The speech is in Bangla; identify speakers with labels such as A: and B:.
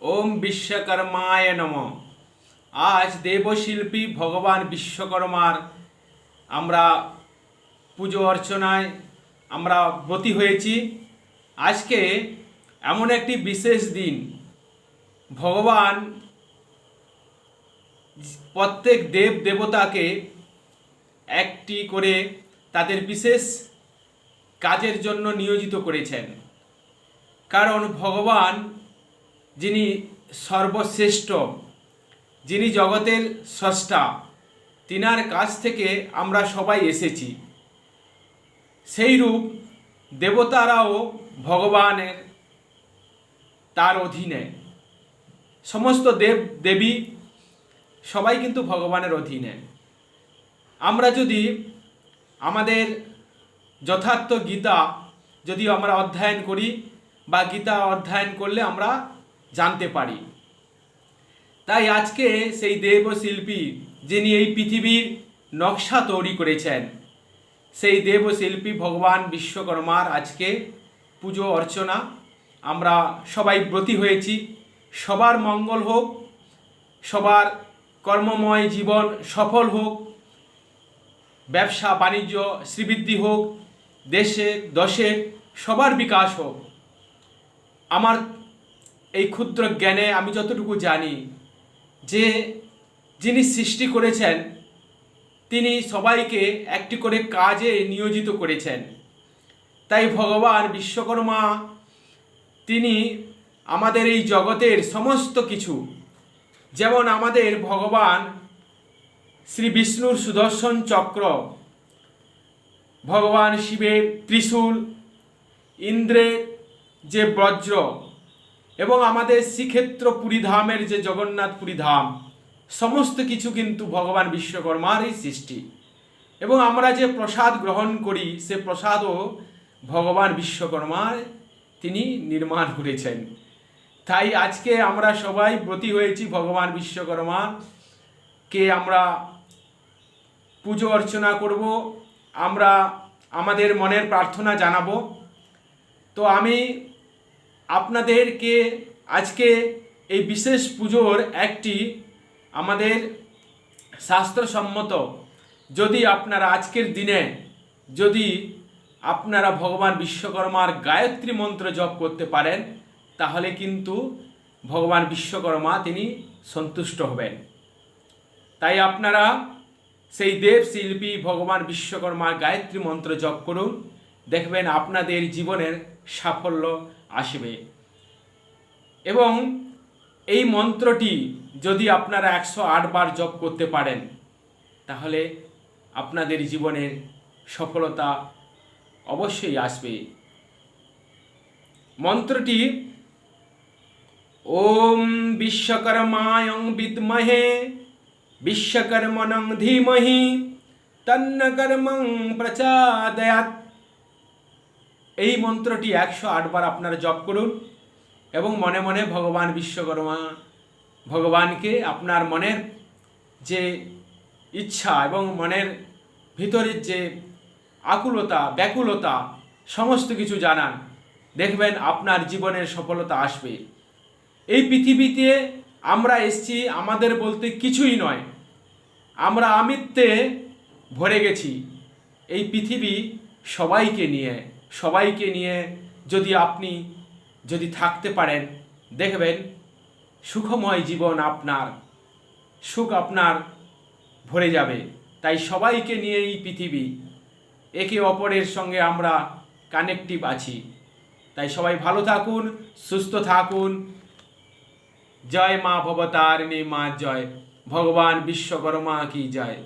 A: ওম বিশ্বকর্মায় নমঃ। আজ দেবশিল্পী ভগবান বিশ্বকর্মার আমরা পুজো অর্চনায় আমরা ব্রতী হয়েছি। আজকে এমন একটি বিশেষ দিন, ভগবান প্রত্যেক দেব দেবতাকে একটি করে তাদের বিশেষ কাজের জন্য নিয়োজিত করেছেন। কারণ ভগবান যিনি সর্বশ্রেষ্ঠ, যিনি জগতের স্রষ্টা, তিনার কাছ থেকে আমরা সবাই এসেছি। সেইরূপ দেবতারাও ভগবানের তার অধীনে, সমস্ত দেব দেবী সবাই কিন্তু ভগবানের অধীনে। আমরা যদি আমাদের যথার্থ গীতা যদি আমরা অধ্যয়ন করি বা গীতা অধ্যয়ন করলে আমরা জানতে পারি। তাই আজকে সেই দেবশিল্পী যিনি এই পৃথিবীর নকশা তৈরি করেছেন, সেই দেবশিল্পী ভগবান বিশ্বকর্মার আজকে পুজো অর্চনা আমরা সবাই ব্রতী হয়েছি। সবার মঙ্গল হোক, সবার কর্মময় জীবন সফল হোক, ব্যবসা বাণিজ্য শ্রীবৃদ্ধি হোক, দেশে দশে সবার বিকাশ হোক। আমার এই ক্ষুদ্র জ্ঞানে আমি যতটুকু জানি যে যিনি সৃষ্টি করেছেন তিনি সবাইকে একটি করে কাজে নিয়োজিত করেছেন। তাই ভগবান বিশ্বকর্মা তিনি আমাদের এই জগতের সমস্ত কিছু, যেমন আমাদের ভগবান শ্রী বিষ্ণুর সুদর্শন চক্র, ভগবান শিবের ত্রিশূল, ইন্দ্রের যে বজ্র, এবং আমাদের শ্রীক্ষেত্র পুরীধামের যে জগন্নাথ পুরীধাম, সমস্ত কিছু কিন্তু ভগবান বিশ্বকর্মারই সৃষ্টি। এবং আমরা যে প্রসাদ গ্রহণ করি সে প্রসাদও ভগবান বিশ্বকর্মার তিনি নির্মাণ করেছেন। তাই আজকে আমরা সবাই ব্রতী হয়েছি ভগবান বিশ্বকর্মাকে আমরা পুজো অর্চনা করব, আমরা আমাদের মনের প্রার্থনা জানাবো। তো আমি আপনাদেরকে আজকে এই বিশেষ পুজোর একটি আমাদের শাস্ত্রসম্মত, যদি আপনারা আজকের দিনে যদি আপনারা ভগবান বিশ্বকর্মার গায়ত্রী মন্ত্র জপ করতে পারেন, তাহলে কিন্তু ভগবান বিশ্বকর্মা তিনি সন্তুষ্ট হবেন। তাই আপনারা সেই দেব শিল্পী ভগবান বিশ্বকর্মার গায়ত্রী মন্ত্র জপ করুন, দেখবেন আপনাদের জীবনের সাফল্য আসবে। এবং এই মন্ত্রটি যদি আপনারা 108 বার জপ করতে পারেন, তাহলে আপনাদের জীবনের সফলতা অবশ্যই আসবে। মন্ত্রটি ওম বিশ্বকর্মায় বিদ্মহে বিশ্বকর্মণং ধীমহি তন্ন কর্মং প্রচোদয়াৎ। এই মন্ত্রটি 108 বার আপনারা জপ করুন এবং মনে মনে ভগবান বিশ্বকর্মা ভগবানকে আপনার মনের যে ইচ্ছা এবং মনের ভিতরের যে আকুলতা ব্যাকুলতা সমস্ত কিছু জানান, দেখবেন আপনার জীবনের সফলতা আসবে। এই পৃথিবীতে আমরা এসেছি আমাদের বলতে কিছুই নয়, আমরা আমিত্বে ভরে গেছি। এই পৃথিবী সবাইকে নিয়ে যদি আপনি যদি থাকতে পারেন, দেখবেন সুখময় জীবন, আপনার সুখ আপনার ভরে যাবে। তাই সবাইকে নিয়ে এই পৃথিবী, একে অপরের সঙ্গে আমরা কানেক্টিভ আছি। তাই সবাই ভালো থাকুন, সুস্থ থাকুন। জয় মা ভবতারিণী মা জয়, ভগবান বিশ্বকর্মা কি জয়।